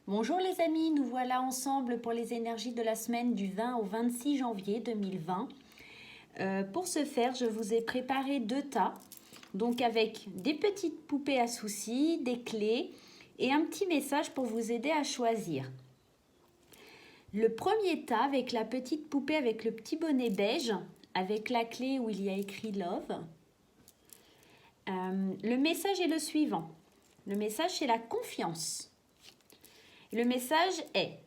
Bonjour les amis, nous voilà ensemble pour les énergies de la semaine du 20 au 26 janvier 2020. Pour ce faire, je vous ai préparé deux tas, donc avec des petites poupées à soucis, des clés et un petit message pour vous aider à choisir. Le premier tas avec la petite poupée avec le petit bonnet beige, avec la clé où il y a écrit Love. Le message est le suivant. Le message, c'est la confiance. Le message est: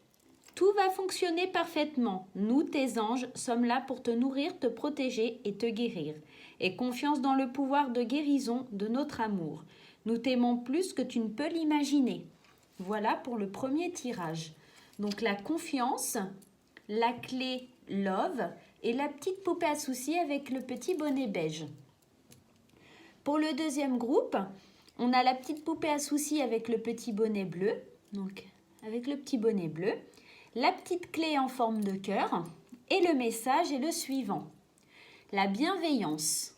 tout va fonctionner parfaitement. Nous, tes anges, sommes là pour te nourrir, te protéger et te guérir. Aie confiance dans le pouvoir de guérison de notre amour. Nous t'aimons plus que tu ne peux l'imaginer. Voilà pour le premier tirage. Donc la confiance, la clé Love et la petite poupée à soucis avec le petit bonnet beige. Pour le deuxième groupe, on a la petite poupée à soucis avec le petit bonnet bleu. Donc avec le petit bonnet bleu, la petite clé en forme de cœur et le message est le suivant. La bienveillance.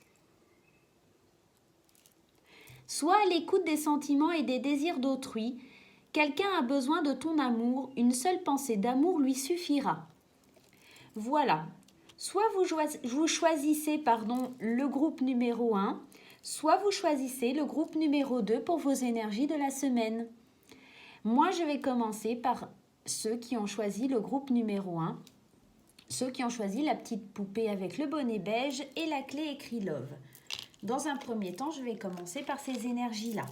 Sois à l'écoute des sentiments et des désirs d'autrui. Quelqu'un a besoin de ton amour, une seule pensée d'amour lui suffira. Voilà. Soit vous choisissez le groupe numéro 1, soit vous choisissez le groupe numéro 2 pour vos énergies de la semaine. Moi, je vais commencer par ceux qui ont choisi le groupe numéro 1, ceux qui ont choisi la petite poupée avec le bonnet beige et la clé écrit Love. Dans un premier temps, je vais commencer par ces énergies-là.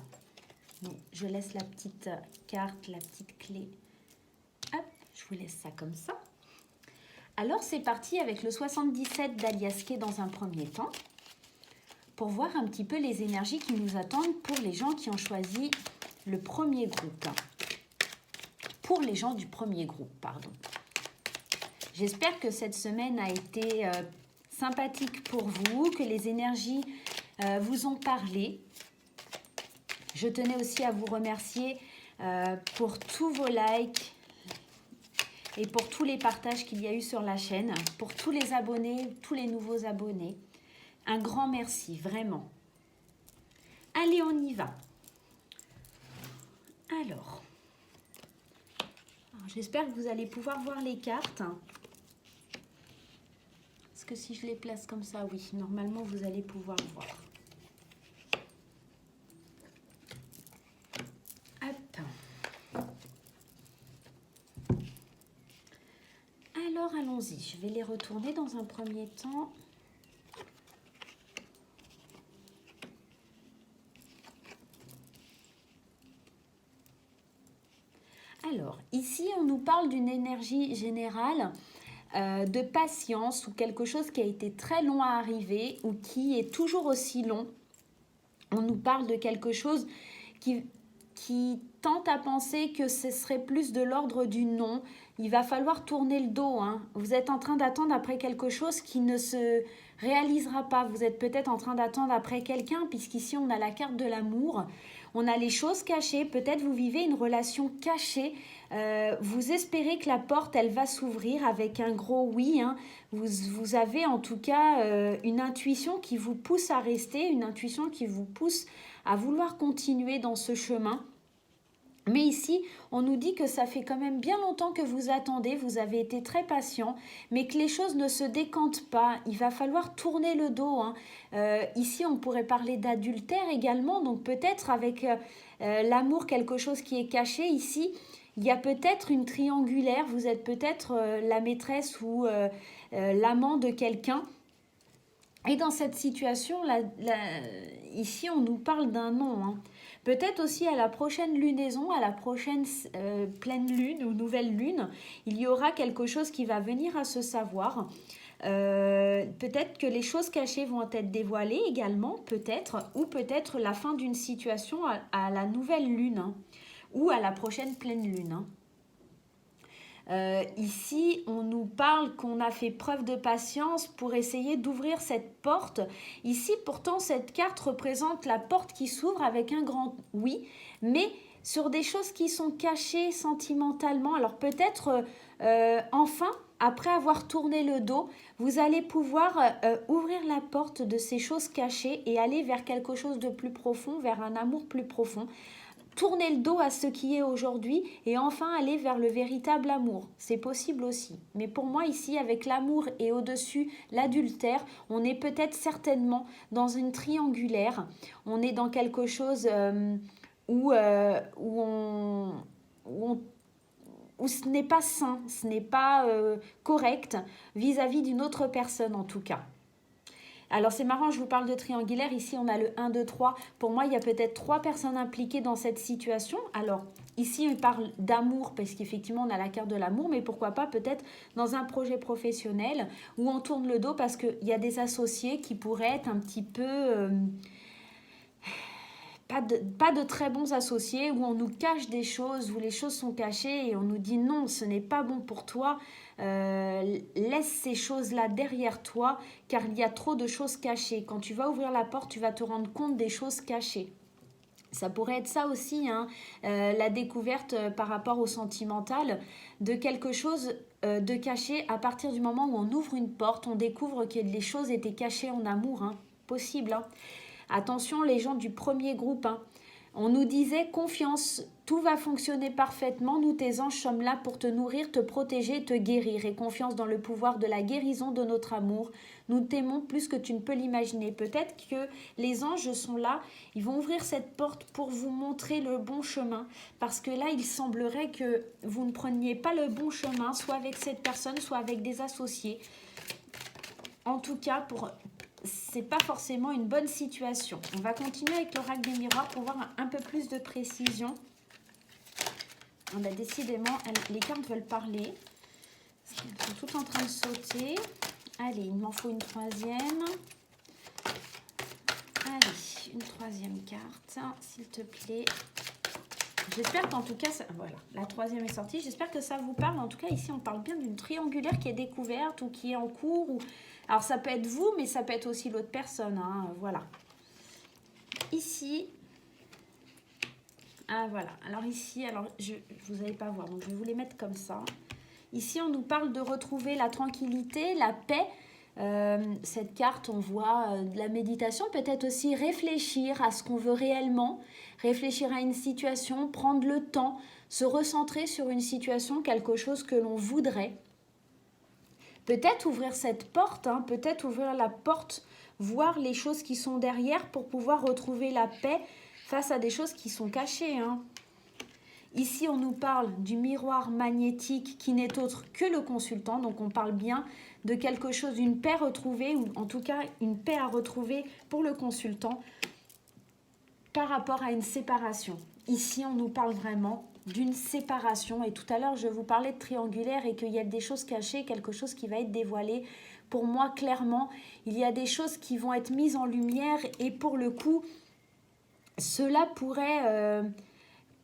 Donc, je laisse la petite carte, la petite clé. Hop, je vous laisse ça comme ça. Alors, c'est parti avec le 77 d'Aliaske dans un premier temps, pour voir un petit peu les énergies qui nous attendent pour les gens qui ont choisi le premier groupe. Pour les gens du premier groupe, pardon. J'espère que cette semaine a été sympathique pour vous, que les énergies vous ont parlé. Je tenais aussi à vous remercier pour tous vos likes et pour tous les partages qu'il y a eu sur la chaîne, pour tous les abonnés, tous les nouveaux abonnés. Un grand merci, vraiment. Allez, on y va. Alors, j'espère que vous allez pouvoir voir les cartes. Parce que si je les place comme ça, oui, normalement, vous allez pouvoir voir. Hop. Alors, allons-y. Je vais les retourner dans un premier temps. Alors, ici, on nous parle d'une énergie générale de patience ou quelque chose qui a été très long à arriver ou qui est toujours aussi long. On nous parle de quelque chose qui tente à penser que ce serait plus de l'ordre du non. Il va falloir tourner le dos. Vous êtes en train d'attendre après quelque chose qui ne se réalisera pas. Vous êtes peut-être en train d'attendre après quelqu'un, puisqu'ici on a la carte de l'amour. On a les choses cachées. Peut-être vous vivez une relation cachée. Vous espérez que la porte, elle va s'ouvrir avec un gros oui. Vous avez en tout cas une intuition qui vous pousse à rester, une intuition qui vous pousse à vouloir continuer dans ce chemin. Mais ici, on nous dit que ça fait quand même bien longtemps que vous attendez, vous avez été très patient, mais que les choses ne se décantent pas. Il va falloir tourner le dos. Ici, on pourrait parler d'adultère également, donc peut-être avec l'amour, quelque chose qui est caché. Ici, il y a peut-être une triangulaire, vous êtes peut-être la maîtresse ou l'amant de quelqu'un. Et dans cette situation, ici, on nous parle d'un non. Peut-être aussi à la prochaine lunaison, à la prochaine pleine lune ou nouvelle lune, il y aura quelque chose qui va venir à se savoir. Peut-être que les choses cachées vont être dévoilées également, peut-être, ou peut-être la fin d'une situation à la nouvelle lune ou à la prochaine pleine lune. Ici, on nous parle qu'on a fait preuve de patience pour essayer d'ouvrir cette porte. Ici, pourtant, cette carte représente la porte qui s'ouvre avec un grand oui, mais sur des choses qui sont cachées sentimentalement. Alors peut-être, enfin, après avoir tourné le dos, vous allez pouvoir ouvrir la porte de ces choses cachées et aller vers quelque chose de plus profond, vers un amour plus profond. tourner le dos à ce qui est aujourd'hui et enfin aller vers le véritable amour. C'est possible aussi. Mais pour moi ici, avec l'amour et au-dessus l'adultère, on est peut-être certainement dans une triangulaire. On est dans quelque chose où ce n'est pas sain, ce n'est pas correct vis-à-vis d'une autre personne en tout cas. Alors c'est marrant, je vous parle de triangulaire, ici on a le 1, 2, 3. Pour moi, il y a peut-être 3 personnes impliquées dans cette situation. Alors ici, on parle d'amour, parce qu'effectivement, on a la carte de l'amour, mais pourquoi pas peut-être dans un projet professionnel où on tourne le dos parce qu'il y a des associés qui pourraient être un petit peu... pas de très bons associés, où on nous cache des choses, où les choses sont cachées et on nous dit non, ce n'est pas bon pour toi, laisse ces choses-là derrière toi, car il y a trop de choses cachées. Quand tu vas ouvrir la porte, tu vas te rendre compte des choses cachées. Ça pourrait être ça aussi, hein, la découverte par rapport au sentimental, de quelque chose de caché à partir du moment où on ouvre une porte, on découvre que les choses étaient cachées en amour, hein, possible, hein. Attention les gens du premier groupe, hein. On nous disait confiance, tout va fonctionner parfaitement, nous tes anges sommes là pour te nourrir, te protéger, te guérir et confiance dans le pouvoir de la guérison de notre amour. Nous t'aimons plus que tu ne peux l'imaginer. Peut-être que les anges sont là, ils vont ouvrir cette porte pour vous montrer le bon chemin parce que là il semblerait que vous ne preniez pas le bon chemin, soit avec cette personne, soit avec des associés. En tout cas, c'est pas forcément une bonne situation. On va continuer avec l'oracle des miroirs pour voir un peu plus de précision. Décidément, les cartes veulent parler. Elles sont toutes en train de sauter. Allez, il m'en faut une troisième. Allez, une troisième carte, s'il te plaît. J'espère qu'en tout cas, voilà, la troisième est sortie. J'espère que ça vous parle. En tout cas, ici, on parle bien d'une triangulaire qui est découverte ou qui est en cours. Alors, ça peut être vous, mais ça peut être aussi l'autre personne. Hein, voilà. Ici, voilà. Alors ici, vous n'allez pas voir, donc je vais vous les mettre comme ça. Ici, on nous parle de retrouver la tranquillité, la paix. Cette carte, on voit de la méditation, peut-être aussi réfléchir à ce qu'on veut réellement, réfléchir à une situation, prendre le temps, se recentrer sur une situation, quelque chose que l'on voudrait. Peut-être ouvrir cette porte, hein, peut-être ouvrir la porte, voir les choses qui sont derrière pour pouvoir retrouver la paix face à des choses qui sont cachées, hein. Ici, on nous parle du miroir magnétique qui n'est autre que le consultant. Donc, on parle bien de quelque chose, d'une paix retrouvée, ou en tout cas, une paix à retrouver pour le consultant par rapport à une séparation. Ici, on nous parle vraiment d'une séparation. Et tout à l'heure, je vous parlais de triangulaire et qu'il y a des choses cachées, quelque chose qui va être dévoilé. Pour moi, clairement, il y a des choses qui vont être mises en lumière et pour le coup, cela pourrait...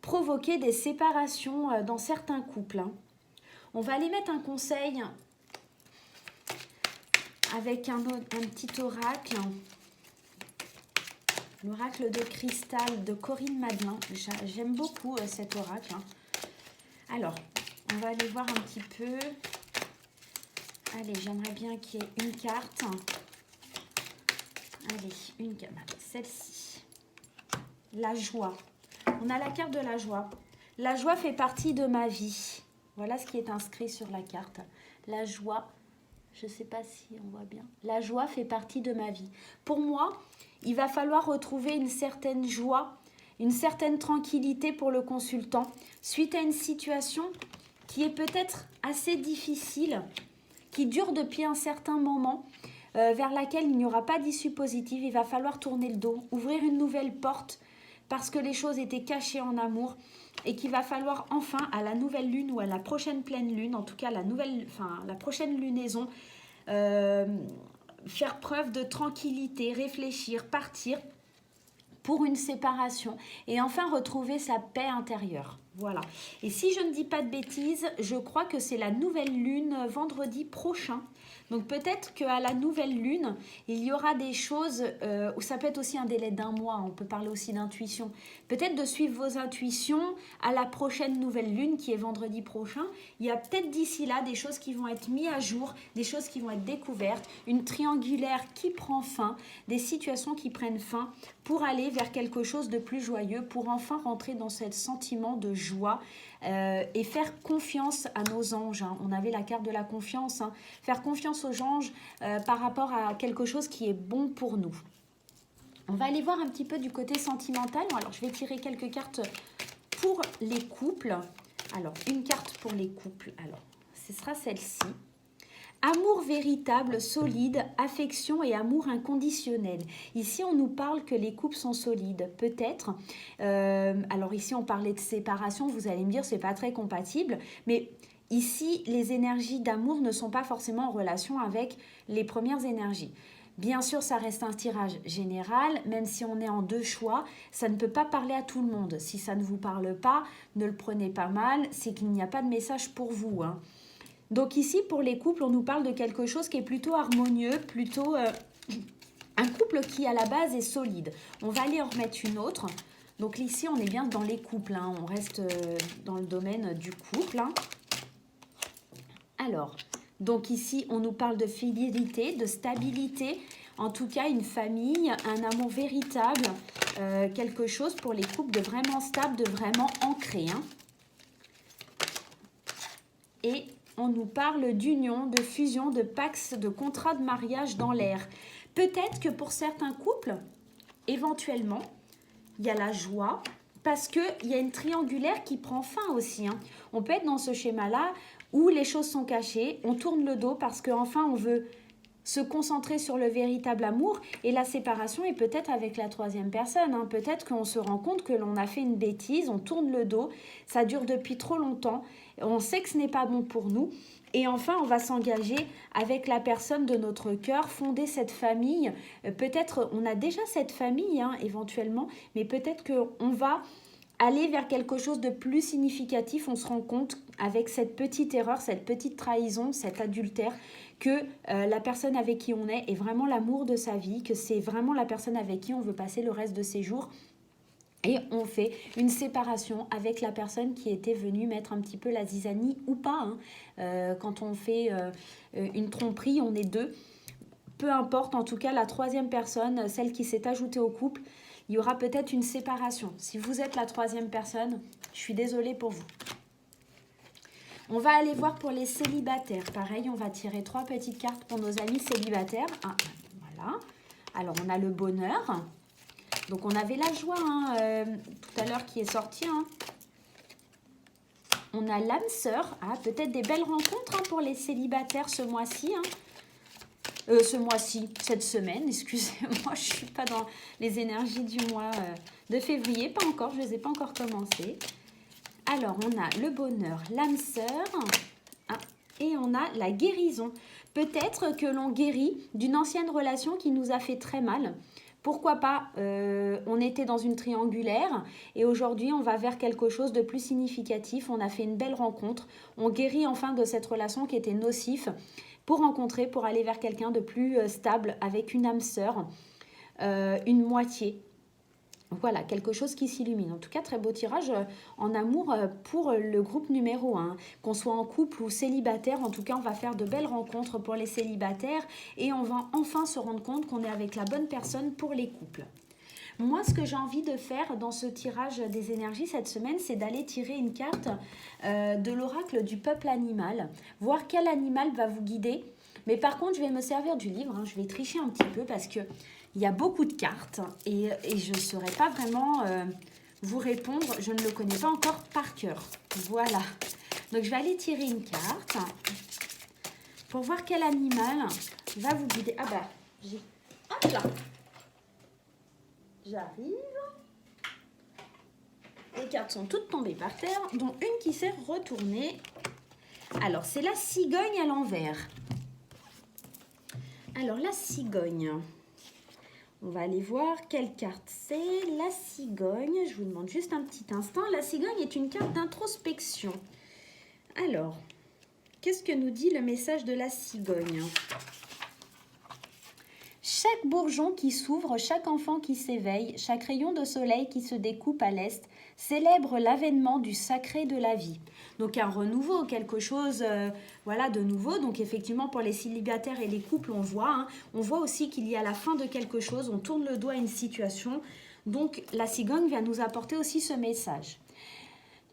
provoquer des séparations dans certains couples. On va aller mettre un conseil avec un petit oracle. L'oracle de cristal de Corinne Madelin. J'aime beaucoup cet oracle. Alors, on va aller voir un petit peu. Allez, j'aimerais bien qu'il y ait une carte. Allez, une carte. Celle-ci. La joie. On a la carte de la joie. La joie fait partie de ma vie. Voilà ce qui est inscrit sur la carte. La joie, je ne sais pas si on voit bien. La joie fait partie de ma vie. Pour moi, il va falloir retrouver une certaine joie, une certaine tranquillité pour le consultant suite à une situation qui est peut-être assez difficile, qui dure depuis un certain moment, vers laquelle il n'y aura pas d'issue positive. Il va falloir tourner le dos, ouvrir une nouvelle porte, parce que les choses étaient cachées en amour et qu'il va falloir enfin à la nouvelle lune ou à la prochaine pleine lune, en tout cas la prochaine lunaison, faire preuve de tranquillité, réfléchir, partir pour une séparation et enfin retrouver sa paix intérieure. Voilà. Et si je ne dis pas de bêtises, je crois que c'est la nouvelle lune vendredi prochain. Donc peut-être qu'à la nouvelle lune, il y aura des choses, ou ça peut être aussi un délai d'un mois, on peut parler aussi d'intuition. Peut-être de suivre vos intuitions à la prochaine nouvelle lune qui est vendredi prochain. Il y a peut-être d'ici là des choses qui vont être mises à jour, des choses qui vont être découvertes, une triangulaire qui prend fin, des situations qui prennent fin pour aller vers quelque chose de plus joyeux, pour enfin rentrer dans ce sentiment de joie et faire confiance à nos anges. Hein. On avait la carte de la confiance, hein. Faire confiance aux anges par rapport à quelque chose qui est bon pour nous. On va aller voir un petit peu du côté sentimental. Alors, je vais tirer quelques cartes pour les couples. Alors, une carte pour les couples. Alors, ce sera celle-ci. Amour véritable, solide, affection et amour inconditionnel. Ici, on nous parle que les couples sont solides. Peut-être. Alors ici, on parlait de séparation. Vous allez me dire, c'est pas très compatible. Mais ici, les énergies d'amour ne sont pas forcément en relation avec les premières énergies. Bien sûr, ça reste un tirage général, même si on est en deux choix, ça ne peut pas parler à tout le monde. Si ça ne vous parle pas, ne le prenez pas mal, c'est qu'il n'y a pas de message pour vous. Hein. Donc ici, pour les couples, on nous parle de quelque chose qui est plutôt harmonieux, plutôt un couple qui, à la base, est solide. On va aller en remettre une autre. Donc ici, on est bien dans les couples. Hein. On reste dans le domaine du couple. Hein. Alors, donc ici, on nous parle de fidélité, de stabilité. En tout cas, une famille, un amour véritable. Quelque chose pour les couples de vraiment stable, de vraiment ancré. Hein. Et on nous parle d'union, de fusion, de pax, de contrat de mariage dans l'air. Peut-être que pour certains couples, éventuellement, il y a la joie, parce qu'il y a une triangulaire qui prend fin aussi. Hein. On peut être dans ce schéma-là où les choses sont cachées, on tourne le dos parce qu'enfin on veut se concentrer sur le véritable amour et la séparation est peut-être avec la troisième personne. Hein. Peut-être qu'on se rend compte que l'on a fait une bêtise, on tourne le dos, ça dure depuis trop longtemps, on sait que ce n'est pas bon pour nous. Et enfin, on va s'engager avec la personne de notre cœur, fonder cette famille. Peut-être, on a déjà cette famille, hein, éventuellement, mais peut-être qu'on va aller vers quelque chose de plus significatif. On se rend compte avec cette petite erreur, cette petite trahison, cet adultère, que la personne avec qui on est vraiment l'amour de sa vie, que c'est vraiment la personne avec qui on veut passer le reste de ses jours. Et on fait une séparation avec la personne qui était venue mettre un petit peu la zizanie ou pas. Hein. Quand on fait une tromperie, on est deux. Peu importe, en tout cas, la troisième personne, celle qui s'est ajoutée au couple, il y aura peut-être une séparation. Si vous êtes la troisième personne, je suis désolée pour vous. On va aller voir pour les célibataires. Pareil, on va tirer 3 petites cartes pour nos amis célibataires. Ah, voilà. Alors, on a le bonheur. Donc, on avait la joie hein, tout à l'heure qui est sortie. Hein. On a l'âme sœur. Ah, peut-être des belles rencontres hein, pour les célibataires ce mois-ci. Hein. Ce mois-ci, cette semaine, excusez-moi, je ne suis pas dans les énergies du mois de février. Pas encore, je ne les ai pas encore commencées. Alors, on a le bonheur, l'âme sœur, et on a la guérison. Peut-être que l'on guérit d'une ancienne relation qui nous a fait très mal. Pourquoi pas, on était dans une triangulaire et aujourd'hui, on va vers quelque chose de plus significatif. On a fait une belle rencontre. On guérit enfin de cette relation qui était nocive pour rencontrer, pour aller vers quelqu'un de plus stable avec une âme sœur, une moitié. Voilà, quelque chose qui s'illumine. En tout cas, très beau tirage en amour pour le groupe numéro 1. Qu'on soit en couple ou célibataire, en tout cas, on va faire de belles rencontres pour les célibataires et on va enfin se rendre compte qu'on est avec la bonne personne pour les couples. Moi, ce que j'ai envie de faire dans ce tirage des énergies cette semaine, c'est d'aller tirer une carte de l'oracle du peuple animal, voir quel animal va vous guider. Mais par contre, je vais me servir du livre, hein, je vais tricher un petit peu parce que il y a beaucoup de cartes et je ne saurais pas vraiment vous répondre. Je ne le connais pas encore par cœur. Voilà. Donc, je vais aller tirer une carte pour voir quel animal va vous guider. Ah bah, j'ai... Hop là. J'arrive. Les cartes sont toutes tombées par terre, dont une qui s'est retournée. Alors, c'est la cigogne à l'envers. Alors, la cigogne... On va aller voir quelle carte c'est. La cigogne, je vous demande juste un petit instant. La cigogne est une carte d'introspection. Alors, qu'est-ce que nous dit le message de la cigogne? Chaque bourgeon qui s'ouvre, chaque enfant qui s'éveille, chaque rayon de soleil qui se découpe à l'est, célèbre l'avènement du sacré de la vie. Donc un renouveau, quelque chose voilà, de nouveau. Donc effectivement pour les célibataires et les couples, on voit aussi qu'il y a la fin de quelque chose, on tourne le doigt à une situation. Donc la cigogne vient nous apporter aussi ce message.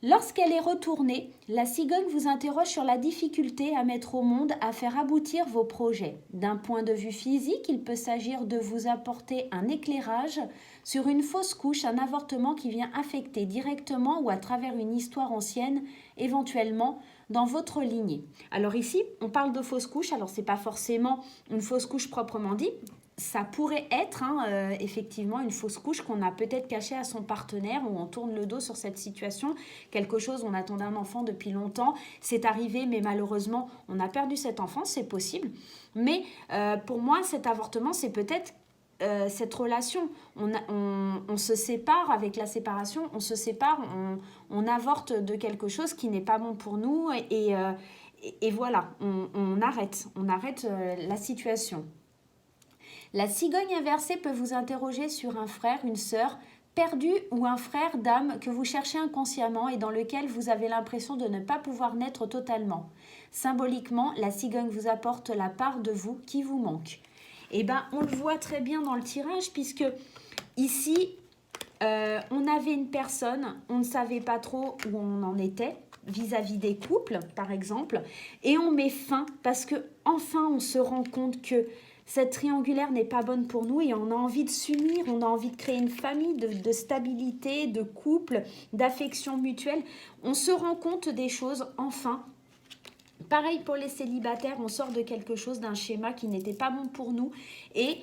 Lorsqu'elle est retournée, la cigogne vous interroge sur la difficulté à mettre au monde, à faire aboutir vos projets. D'un point de vue physique, il peut s'agir de vous apporter un éclairage sur une fausse couche, un avortement qui vient affecter directement ou à travers une histoire ancienne, éventuellement dans votre lignée. Alors ici, on parle de fausse couche, alors c'est pas forcément une fausse couche proprement dit, ça pourrait être effectivement une fausse couche qu'on a peut-être cachée à son partenaire, où on tourne le dos sur cette situation, quelque chose, on attendait un enfant depuis longtemps, c'est arrivé mais malheureusement on a perdu cet enfant, c'est possible, mais pour moi cet avortement c'est peut-être cette relation, on se sépare avec la séparation, on se sépare, on avorte de quelque chose qui n'est pas bon pour nous et voilà, on arrête la situation. La cigogne inversée peut vous interroger sur un frère, une sœur perdu ou un frère d'âme que vous cherchez inconsciemment et dans lequel vous avez l'impression de ne pas pouvoir naître totalement. Symboliquement, la cigogne vous apporte la part de vous qui vous manque. Eh bien, on le voit très bien dans le tirage puisque ici, on avait une personne, on ne savait pas trop où on en était vis-à-vis des couples, par exemple, et on met fin parce que enfin on se rend compte que cette triangulaire n'est pas bonne pour nous et on a envie de s'unir, on a envie de créer une famille, de stabilité, de couple, d'affection mutuelle. On se rend compte des choses, enfin. Pareil pour les célibataires, on sort de quelque chose, d'un schéma qui n'était pas bon pour nous et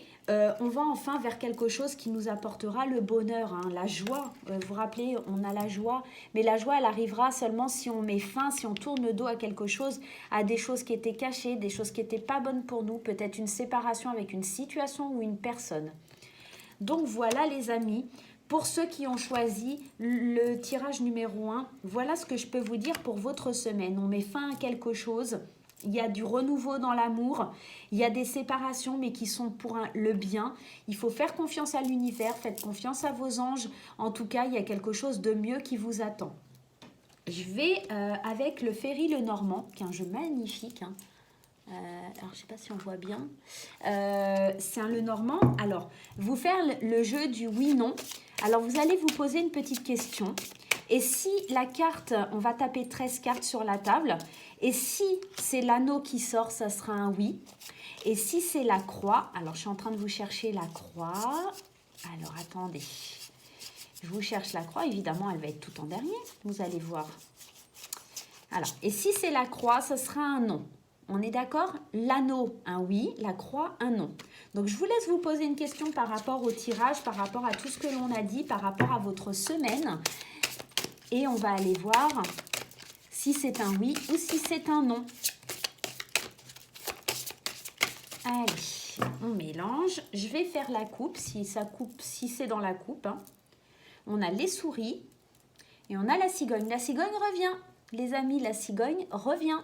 on va enfin vers quelque chose qui nous apportera le bonheur, la joie. Vous vous rappelez, on a la joie, mais la joie, elle arrivera seulement si on met fin, si on tourne le dos à quelque chose, à des choses qui étaient cachées, des choses qui n'étaient pas bonnes pour nous, peut-être une séparation avec une situation ou une personne. Donc voilà les amis, pour ceux qui ont choisi le tirage numéro 1, voilà ce que je peux vous dire pour votre semaine. On met fin à quelque chose. Il y a du renouveau dans l'amour, il y a des séparations mais qui sont pour le bien. Il faut faire confiance à l'univers, faites confiance à vos anges. En tout cas, il y a quelque chose de mieux qui vous attend. Je vais avec le Ferry le Normand, qui est un jeu magnifique. Alors, je ne sais pas si on voit bien. C'est un le Normand. Alors, vous faire le jeu du oui-non. Alors, vous allez vous poser une petite question. Et si la carte, on va taper 13 cartes sur la table. Et si c'est l'anneau qui sort, ça sera un oui. Et si c'est la croix, alors je suis en train de vous chercher la croix. Alors, attendez. Je vous cherche la croix. Évidemment, elle va être tout en dernier. Vous allez voir. Alors, et si c'est la croix, ça sera un non. On est d'accord? L'anneau, un oui. La croix, un non. Donc, je vous laisse vous poser une question par rapport au tirage, par rapport à tout ce que l'on a dit, par rapport à votre semaine. Et on va aller voir si c'est un oui ou si c'est un non. Allez, on mélange. Je vais faire la coupe, si c'est dans la coupe. On a les souris et on a la cigogne. La cigogne revient. Les amis, la cigogne revient.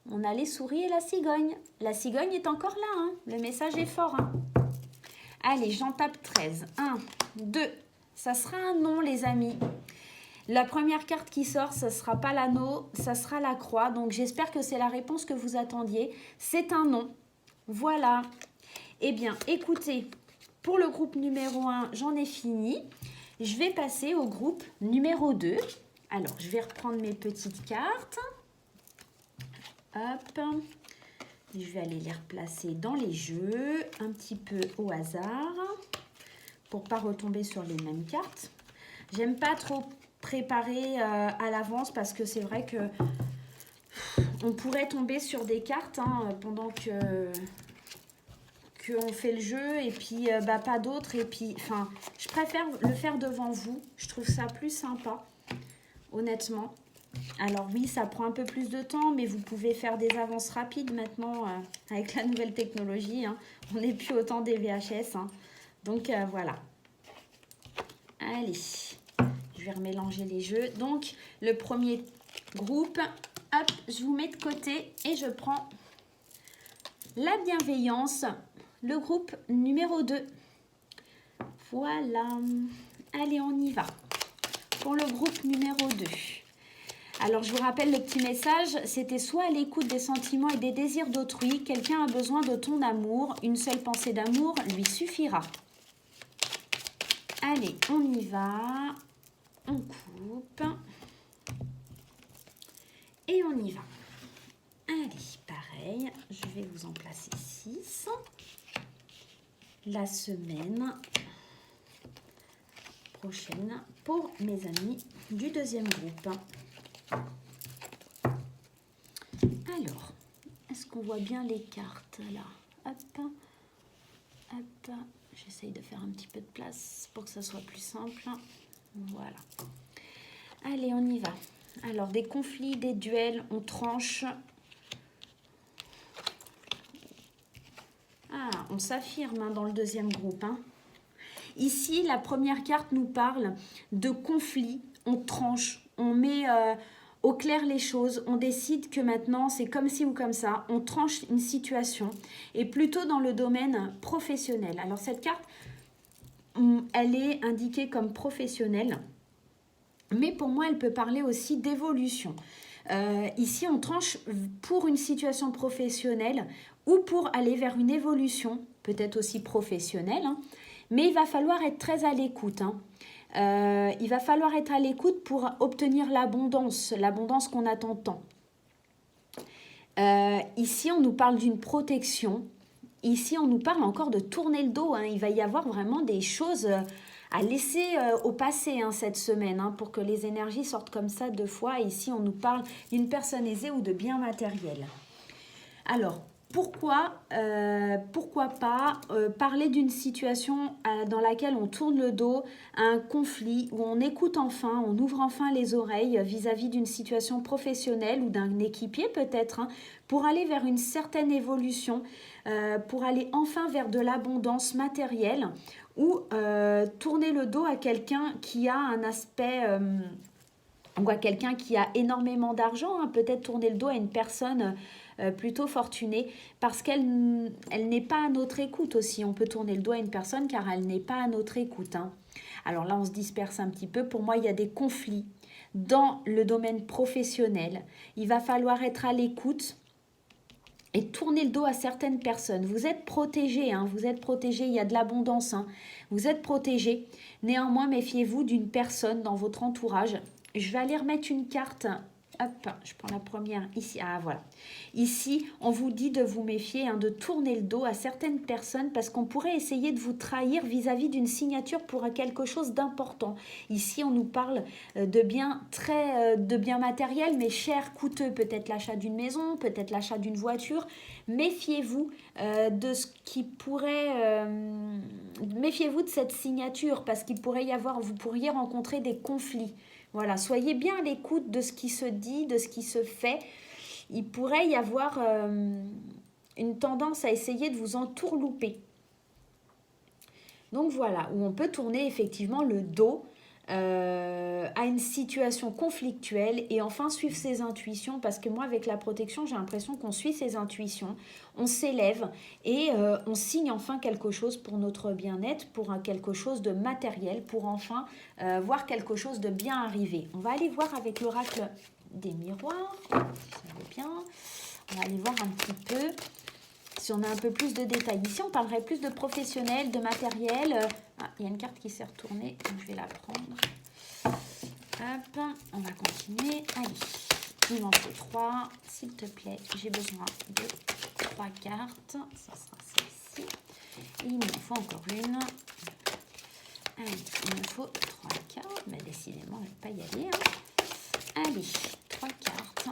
On a les souris et la cigogne. La cigogne est encore là. Le message est fort. Allez, j'en tape 13. 1, 2. Ça sera un non, les amis. La première carte qui sort, ça ne sera pas l'anneau, ça sera la croix. Donc, j'espère que c'est la réponse que vous attendiez. C'est un non. Voilà. Eh bien, écoutez, pour le groupe numéro 1, j'en ai fini. Je vais passer au groupe numéro 2. Alors, je vais reprendre mes petites cartes. Hop. Je vais aller les replacer dans les jeux, un petit peu au hasard, pour ne pas retomber sur les mêmes cartes. J'aime pas trop préparer à l'avance parce que c'est vrai que on pourrait tomber sur des cartes pendant que on fait le jeu et puis pas d'autres. Et puis, enfin, je préfère le faire devant vous. Je trouve ça plus sympa, honnêtement. Alors oui, ça prend un peu plus de temps, mais vous pouvez faire des avances rapides maintenant avec la nouvelle technologie. On n'est plus au temps des VHS. Donc voilà. Allez, je vais remélanger les jeux. Donc le premier groupe, Hop, je vous mets de côté et je prends la bienveillance, le groupe numéro 2. Voilà. Allez, on y va. Pour le groupe numéro 2. Alors, je vous rappelle le petit message, c'était soit à l'écoute des sentiments et des désirs d'autrui, quelqu'un a besoin de ton amour, une seule pensée d'amour lui suffira. Allez, on y va. On coupe. Et on y va. Allez, pareil, je vais vous en placer 6. La semaine prochaine pour mes amis du deuxième groupe. Alors, est-ce qu'on voit bien les cartes là? Hop, hop, j'essaye de faire un petit peu de place pour que ça soit plus simple. Voilà. Allez, on y va. Alors, des conflits, des duels, on tranche. Ah, on s'affirme hein, dans le deuxième groupe. Hein. Ici, la première carte nous parle de conflit. On tranche, on met au clair les choses. On décide que maintenant, c'est comme ci ou comme ça. On tranche une situation. Et plutôt dans le domaine professionnel. Alors, cette carte, elle est indiquée comme professionnelle. Mais pour moi, elle peut parler aussi d'évolution. Ici, on tranche pour une situation professionnelle ou pour aller vers une évolution, peut-être aussi professionnelle. Hein. Mais il va falloir être très à l'écoute. Hein. Il va falloir être à l'écoute pour obtenir l'abondance qu'on attend tant. Ici, on nous parle d'une protection. Ici, on nous parle encore de tourner le dos. Hein. Il va y avoir vraiment des choses à laisser au passé hein, cette semaine hein, pour que les énergies sortent comme ça 2 fois. Ici, on nous parle d'une personne aisée ou de biens matériels. Alors, pourquoi pas parler d'une situation dans laquelle on tourne le dos à un conflit, où on écoute enfin, on ouvre enfin les oreilles vis-à-vis d'une situation professionnelle ou d'un équipier peut-être, hein, pour aller vers une certaine évolution, pour aller enfin vers de l'abondance matérielle ou tourner le dos à quelqu'un qui a un aspect... on voit quelqu'un qui a énormément d'argent, hein, peut-être tourner le dos à une personne plutôt fortunée parce qu'elle n'est pas à notre écoute aussi. On peut tourner le dos à une personne car elle n'est pas à notre écoute. Hein. Alors là, on se disperse un petit peu. Pour moi, il y a des conflits dans le domaine professionnel. Il va falloir être à l'écoute et tourner le dos à certaines personnes. Vous êtes protégés, hein, vous êtes protégés, il y a de l'abondance, hein, vous êtes protégés. Néanmoins, méfiez-vous d'une personne dans votre entourage. Je vais aller remettre une carte. Hop, je prends la première ici. Ah, voilà. Ici, on vous dit de vous méfier, hein, de tourner le dos à certaines personnes parce qu'on pourrait essayer de vous trahir vis-à-vis d'une signature pour quelque chose d'important. Ici, on nous parle de biens de biens matériels, mais chers, coûteux. Peut-être l'achat d'une maison, peut-être l'achat d'une voiture. Méfiez-vous de ce qui pourrait... méfiez-vous de cette signature parce qu'il pourrait y avoir... Vous pourriez rencontrer des conflits. Voilà, soyez bien à l'écoute de ce qui se dit, de ce qui se fait. Il pourrait y avoir une tendance à essayer de vous entourlouper. Donc voilà, où on peut tourner effectivement le dos à une situation conflictuelle et enfin suivre ses intuitions parce que moi avec la protection j'ai l'impression qu'on suit ses intuitions, on s'élève et on signe enfin quelque chose pour notre bien-être, pour quelque chose de matériel, pour enfin voir quelque chose de bien arriver. On va aller voir avec l'oracle des miroirs, si ça va bien, on va aller voir un petit peu si on a un peu plus de détails. Ici, on parlerait plus de professionnel, de matériel. Ah, il y a une carte qui s'est retournée, donc je vais la prendre. Hop, on va continuer. Allez, il m'en faut 3. S'il te plaît, j'ai besoin de 3 cartes. Ça sera celle-ci. Et il me faut encore une. Allez, il me faut 3 cartes. Mais décidément, on ne va pas y aller. Hein. Allez, 3 cartes.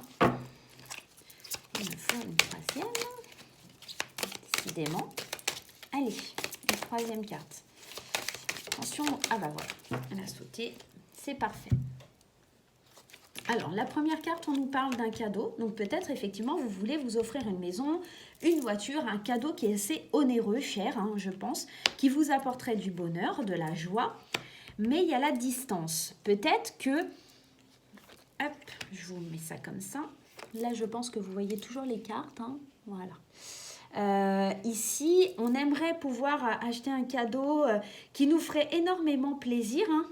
Il me faut une 3e. Décidément. Allez, une 3e carte. Attention, ah bah voilà, elle a sauté, c'est parfait. Alors, la première carte, on nous parle d'un cadeau. Donc peut-être, effectivement, vous voulez vous offrir une maison, une voiture, un cadeau qui est assez onéreux, cher, hein, je pense, qui vous apporterait du bonheur, de la joie. Mais il y a la distance. Peut-être que... Hop, je vous mets ça comme ça. Là, je pense que vous voyez toujours les cartes, hein. Voilà. Ici, on aimerait pouvoir acheter un cadeau qui nous ferait énormément plaisir, hein.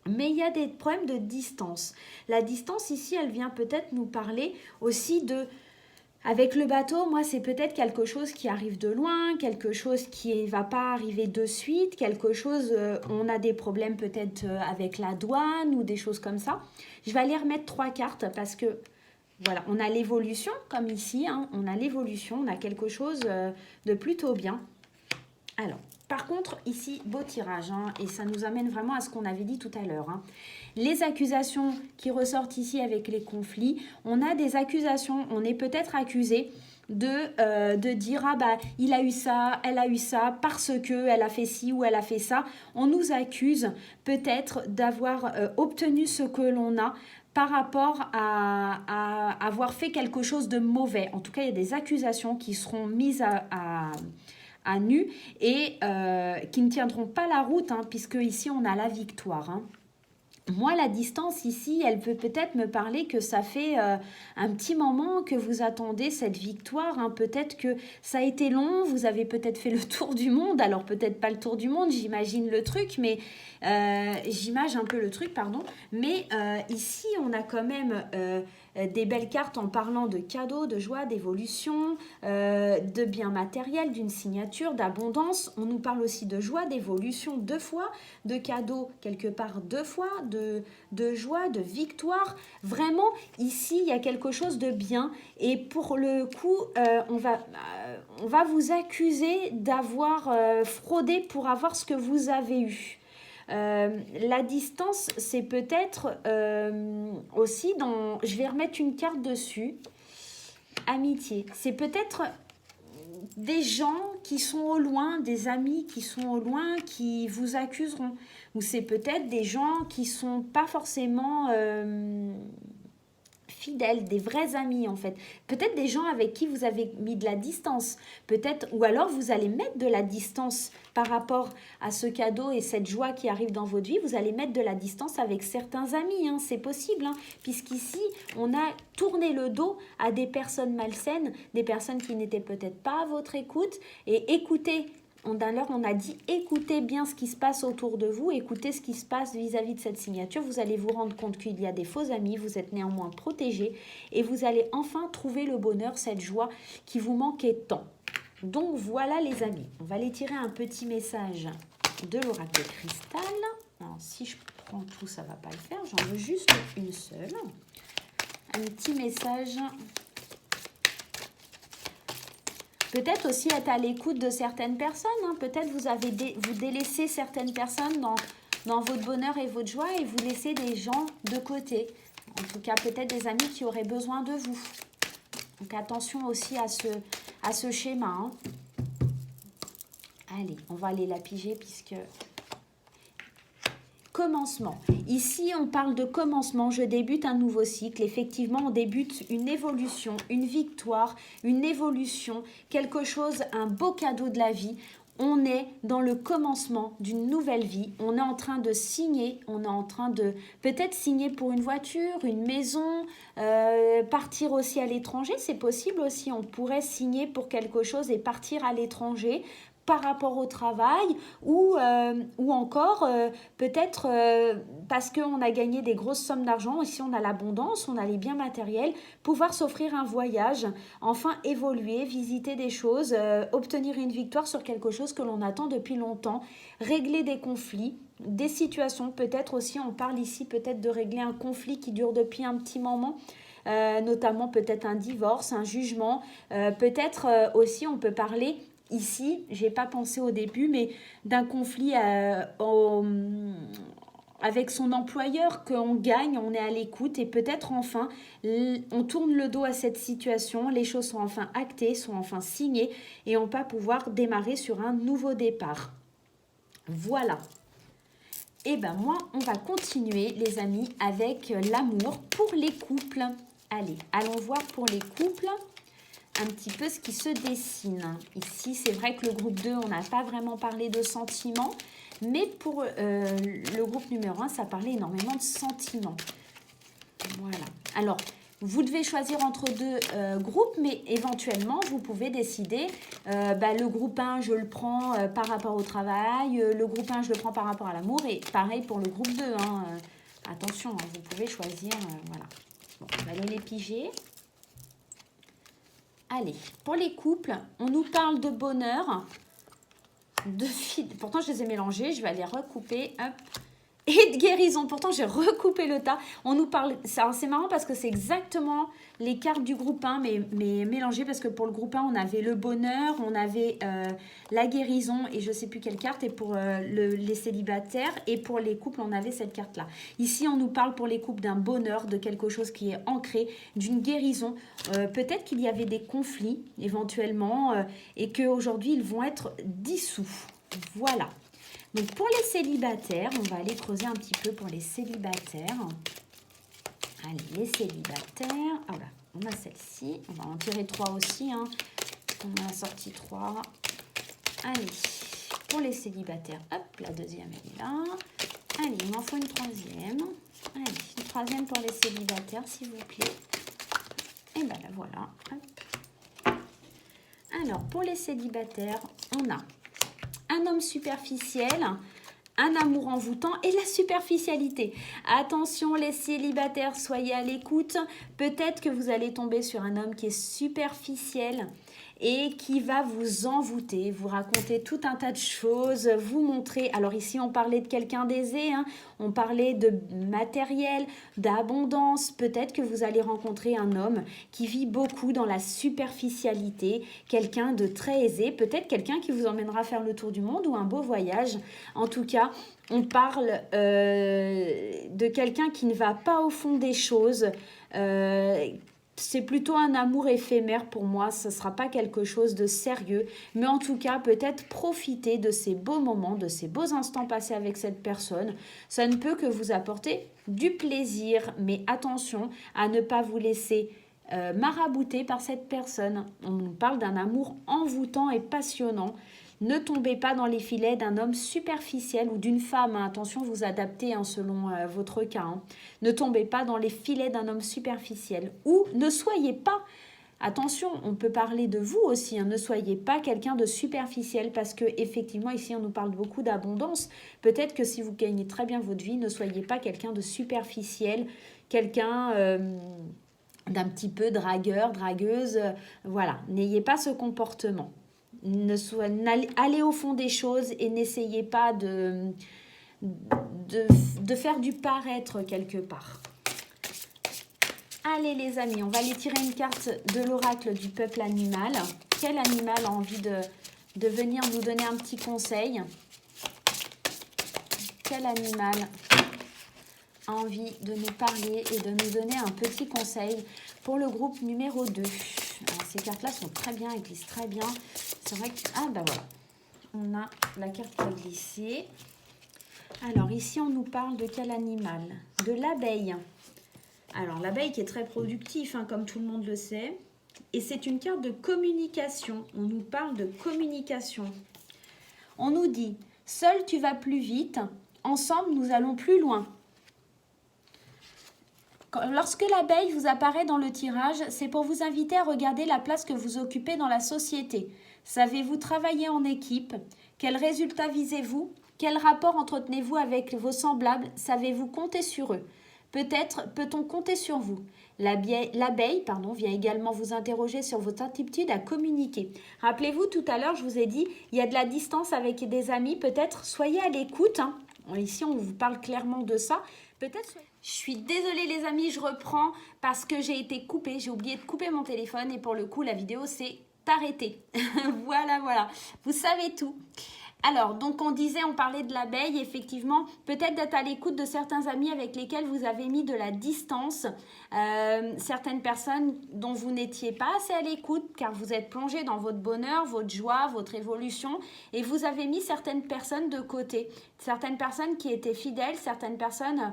Mais il y a des problèmes de distance. La distance ici, elle vient peut-être nous parler aussi de... Avec le bateau, moi, c'est peut-être quelque chose qui arrive de loin, quelque chose qui ne va pas arriver de suite, quelque chose, on a des problèmes peut-être avec la douane ou des choses comme ça. Je vais aller remettre 3 cartes parce que, voilà, on a l'évolution, comme ici, hein, on a l'évolution, on a quelque chose de plutôt bien. Alors, par contre, ici, beau tirage, hein, et ça nous amène vraiment à ce qu'on avait dit tout à l'heure. Hein. Les accusations qui ressortent ici avec les conflits, on a des accusations, on est peut-être accusé de dire « Ah bah, il a eu ça, elle a eu ça, parce que elle a fait ci ou elle a fait ça ». On nous accuse peut-être d'avoir obtenu ce que l'on a par rapport à avoir fait quelque chose de mauvais. En tout cas, il y a des accusations qui seront mises à nu et qui ne tiendront pas la route, hein, puisque ici on a la victoire. Hein. Moi, la distance ici, elle peut peut-être me parler que ça fait un petit moment que vous attendez cette victoire. Hein. Peut-être que ça a été long, vous avez peut-être fait le tour du monde. Alors peut-être pas le tour du monde, j'imagine le truc, mais j'imagine un peu le truc, pardon. Mais ici, on a quand même des belles cartes en parlant de cadeaux, de joie, d'évolution, de biens matériels, d'une signature, d'abondance. On nous parle aussi de joie, d'évolution 2 fois, de cadeaux quelque part 2 fois, de joie, de victoire. Vraiment, ici, il y a quelque chose de bien. Et pour le coup, on va vous accuser d'avoir fraudé pour avoir ce que vous avez eu. La distance, c'est peut-être aussi dans... Je vais remettre une carte dessus. Amitié. C'est peut-être des gens qui sont au loin, des amis qui sont au loin, qui vous accuseront. Ou c'est peut-être des gens qui sont pas forcément... fidèles, des vrais amis en fait. Peut-être des gens avec qui vous avez mis de la distance. Peut-être, ou alors vous allez mettre de la distance par rapport à ce cadeau et cette joie qui arrive dans votre vie. Vous allez mettre de la distance avec certains amis, hein, c'est possible. Hein, puisqu'ici, on a tourné le dos à des personnes malsaines, des personnes qui n'étaient peut-être pas à votre écoute. Et écoutez, d'ailleurs, on a dit écoutez bien ce qui se passe autour de vous, écoutez ce qui se passe vis-à-vis de cette signature. Vous allez vous rendre compte qu'il y a des faux amis, vous êtes néanmoins protégés et vous allez enfin trouver le bonheur, cette joie qui vous manquait tant. Donc voilà les amis, on va aller tirer un petit message de l'oracle cristal. Alors, si je prends tout, ça ne va pas le faire, j'en veux juste une seule. Un petit message... Peut-être aussi être à l'écoute de certaines personnes. Hein. Peut-être vous délaissez certaines personnes dans votre bonheur et votre joie et vous laissez des gens de côté. En tout cas, peut-être des amis qui auraient besoin de vous. Donc attention aussi à ce schéma. Hein. Allez, on va aller la piger puisque... Commencement. Ici, on parle de commencement. Je débute un nouveau cycle. Effectivement, on débute une évolution, une victoire, une évolution, quelque chose, un beau cadeau de la vie. On est dans le commencement d'une nouvelle vie. On est en train de signer. On est en train de peut-être signer pour une voiture, une maison, partir aussi à l'étranger. C'est possible aussi. On pourrait signer pour quelque chose et partir à l'étranger par rapport au travail ou encore peut-être parce qu'on a gagné des grosses sommes d'argent, ici on a l'abondance, on a les biens matériels, pouvoir s'offrir un voyage, enfin évoluer, visiter des choses, obtenir une victoire sur quelque chose que l'on attend depuis longtemps, régler des conflits, des situations, peut-être aussi on parle ici peut-être de régler un conflit qui dure depuis un petit moment, notamment peut-être un divorce, un jugement, peut-être aussi on peut parler ici, je n'ai pas pensé au début, mais d'un conflit avec son employeur qu'on gagne, on est à l'écoute et peut-être enfin, on tourne le dos à cette situation, les choses sont enfin actées, sont enfin signées et on va pouvoir démarrer sur un nouveau départ. Voilà. Et ben moi, on va continuer les amis avec l'amour pour les couples. Allez, allons voir pour les couples un petit peu ce qui se dessine. Ici, c'est vrai que le groupe 2, on n'a pas vraiment parlé de sentiments, mais pour le groupe numéro 1, ça parlait énormément de sentiments. Voilà. Alors, Vous devez choisir entre deux groupes, mais éventuellement, vous pouvez décider, le groupe 1, je le prends par rapport au travail, le groupe 1, je le prends par rapport à l'amour, et pareil pour le groupe 2. Hein, attention, hein, vous pouvez choisir, voilà. Bon, on va aller les piger. Allez, pour les couples, on nous parle de bonheur, pourtant je les ai mélangés, je vais aller recouper, hop, et de guérison. Pourtant, j'ai recoupé le tas. On nous parle... C'est marrant parce que c'est exactement les cartes du groupe 1, mais mélangées, parce que pour le groupe 1, on avait le bonheur, on avait la guérison, et je ne sais plus quelle carte, et pour les célibataires, et pour les couples, on avait cette carte-là. Ici, on nous parle pour les couples d'un bonheur, de quelque chose qui est ancré, d'une guérison. Peut-être qu'il y avait des conflits, éventuellement, et qu'aujourd'hui, ils vont être dissous. Voilà. Donc pour les célibataires, on va aller creuser un petit peu pour les célibataires. Allez, les célibataires. Ah là, on a celle-ci. On va en tirer 3 aussi. Hein. On a sorti 3. Allez, pour les célibataires, hop, la deuxième elle est là. Allez, il m'en faut une troisième. Allez, une troisième pour les célibataires, s'il vous plaît. Et bien là, voilà. Hop. Alors, pour les célibataires, on a un homme superficiel, un amour envoûtant et la superficialité. Attention les célibataires, soyez à l'écoute. Peut-être que vous allez tomber sur un homme qui est superficiel et qui va vous envoûter, vous raconter tout un tas de choses, vous montrer... Alors ici, on parlait de quelqu'un d'aisé, hein, on parlait de matériel, d'abondance. Peut-être que vous allez rencontrer un homme qui vit beaucoup dans la superficialité, quelqu'un de très aisé, peut-être quelqu'un qui vous emmènera faire le tour du monde ou un beau voyage. En tout cas, on parle de quelqu'un qui ne va pas au fond des choses, c'est plutôt un amour éphémère pour moi, ce ne sera pas quelque chose de sérieux, mais en tout cas peut-être profiter de ces beaux moments, de ces beaux instants passés avec cette personne. Ça ne peut que vous apporter du plaisir, mais attention à ne pas vous laisser marabouter par cette personne. On nous parle d'un amour envoûtant et passionnant. Ne tombez pas dans les filets d'un homme superficiel ou d'une femme. Hein. Attention, vous adaptez hein, selon votre cas. Hein. Ne tombez pas dans les filets d'un homme superficiel. Ou ne soyez pas, attention, on peut parler de vous aussi. Hein. Ne soyez pas quelqu'un de superficiel parce que effectivement ici, on nous parle beaucoup d'abondance. Peut-être que si vous gagnez très bien votre vie, ne soyez pas quelqu'un de superficiel, quelqu'un... d'un petit peu dragueur, dragueuse, voilà. N'ayez pas ce comportement. Allez au fond des choses et n'essayez pas de faire du paraître quelque part. Allez les amis, on va aller tirer une carte de l'oracle du peuple animal. Quel animal a envie de venir nous donner un petit conseil? Quel animal a envie de nous parler et de nous donner un petit conseil pour le groupe numéro 2? Alors, ces cartes-là sont très bien, elles glissent très bien. C'est vrai que... Ah, bah voilà. On a la carte qui a glissé. Alors, ici, on nous parle de quel animal? De l'abeille. Alors, l'abeille qui est très productif, hein, comme tout le monde le sait. Et c'est une carte de communication. On nous parle de communication. On nous dit, seul tu vas plus vite, ensemble nous allons plus loin. Lorsque l'abeille vous apparaît dans le tirage, c'est pour vous inviter à regarder la place que vous occupez dans la société. Savez-vous travailler en équipe? Quels résultats visez-vous? Quel rapport entretenez-vous avec vos semblables? Savez-vous compter sur eux? Peut-être peut-on compter sur vous? L'abeille vient également vous interroger sur votre aptitude à communiquer. Rappelez-vous, tout à l'heure, je vous ai dit, il y a de la distance avec des amis. Peut-être soyez à l'écoute. Hein. Ici, on vous parle clairement de ça. Peut-être. Je suis désolée les amis, je reprends parce que j'ai été coupée. J'ai oublié de couper mon téléphone et pour le coup, la vidéo s'est arrêtée. Voilà. Vous savez tout. Alors, donc on disait, on parlait de l'abeille, effectivement, peut-être d'être à l'écoute de certains amis avec lesquels vous avez mis de la distance, certaines personnes dont vous n'étiez pas assez à l'écoute car vous êtes plongé dans votre bonheur, votre joie, votre évolution et vous avez mis certaines personnes de côté, certaines personnes qui étaient fidèles, certaines personnes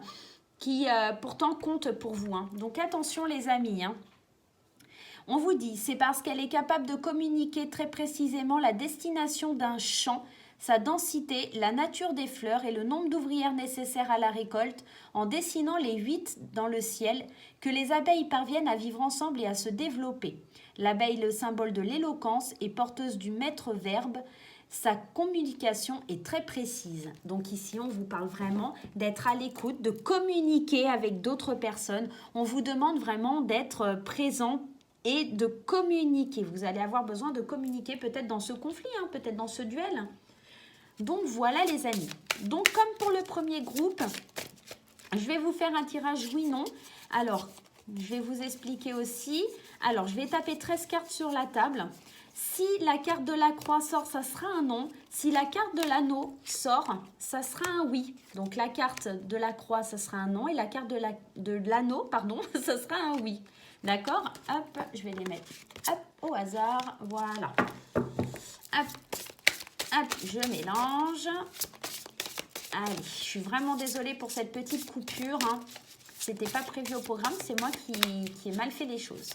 qui pourtant comptent pour vous. Hein. Donc attention les amis, hein. On vous dit, c'est parce qu'elle est capable de communiquer très précisément la destination d'un champ. sa densité, la nature des fleurs et le nombre d'ouvrières nécessaires à la récolte en dessinant les 8 dans le ciel, que les abeilles parviennent à vivre ensemble et à se développer. L'abeille, le symbole de l'éloquence, est porteuse du maître verbe. Sa communication est très précise. Donc ici, on vous parle vraiment d'être à l'écoute, de communiquer avec d'autres personnes. On vous demande vraiment d'être présent et de communiquer. Vous allez avoir besoin de communiquer peut-être dans ce conflit, hein, peut-être dans ce duel. Donc voilà les amis. Donc comme pour le premier groupe, je vais vous faire un tirage oui-non. Alors, je vais vous expliquer aussi. Alors, je vais taper 13 cartes sur la table. Si la carte de la croix sort, ça sera un non. Si la carte de l'anneau sort, ça sera un oui. Donc la carte de la croix, ça sera un non. Et la carte de l'anneau, pardon, ça sera un oui. D'accord? Hop, je vais les mettre hop, au hasard. Voilà. Hop, hop, je mélange. Allez, je suis vraiment désolée pour cette petite coupure. Hein. C'était pas prévu au programme, c'est moi qui ai mal fait les choses.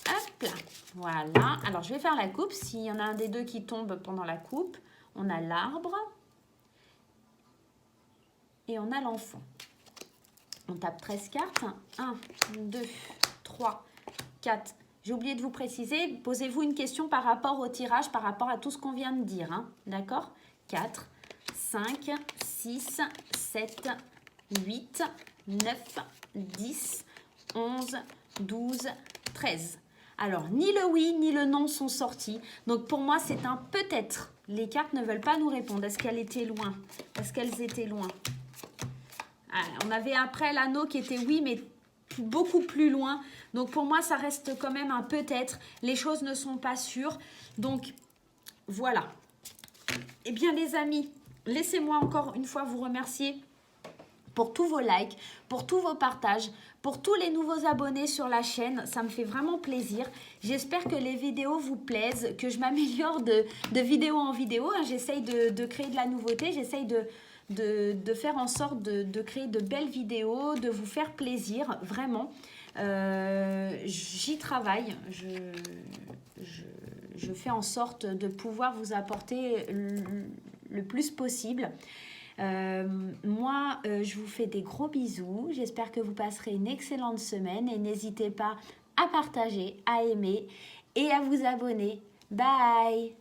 Hop là, voilà. Alors, je vais faire la coupe. S'il y en a un des deux qui tombe pendant la coupe, on a l'arbre et on a l'enfant. On tape 13 cartes. 1, 2, 3, 4. J'ai oublié de vous préciser, posez-vous une question par rapport au tirage, par rapport à tout ce qu'on vient de dire. Hein. D'accord? 4, 5, 6, 7, 8, 9, 10, 11, 12, 13. Alors, ni le oui ni le non sont sortis. Donc, pour moi, c'est un peut-être. Les cartes ne veulent pas nous répondre. Est-ce qu'elles étaient loin? Est-ce qu'elles étaient loin? On avait après l'anneau qui était oui, mais beaucoup plus loin. Donc, pour moi, ça reste quand même un peut-être. Les choses ne sont pas sûres. Donc, voilà. Eh bien, les amis, laissez-moi encore une fois vous remercier pour tous vos likes, pour tous vos partages, pour tous les nouveaux abonnés sur la chaîne. Ça me fait vraiment plaisir. J'espère que les vidéos vous plaisent, que je m'améliore de vidéo en vidéo. J'essaye de créer de la nouveauté, j'essaye de faire en sorte de créer de belles vidéos, de vous faire plaisir, vraiment. J'y travaille, je fais en sorte de pouvoir vous apporter le plus possible. Moi, je vous fais des gros bisous. J'espère que vous passerez une excellente semaine et n'hésitez pas à partager, à aimer et à vous abonner. Bye!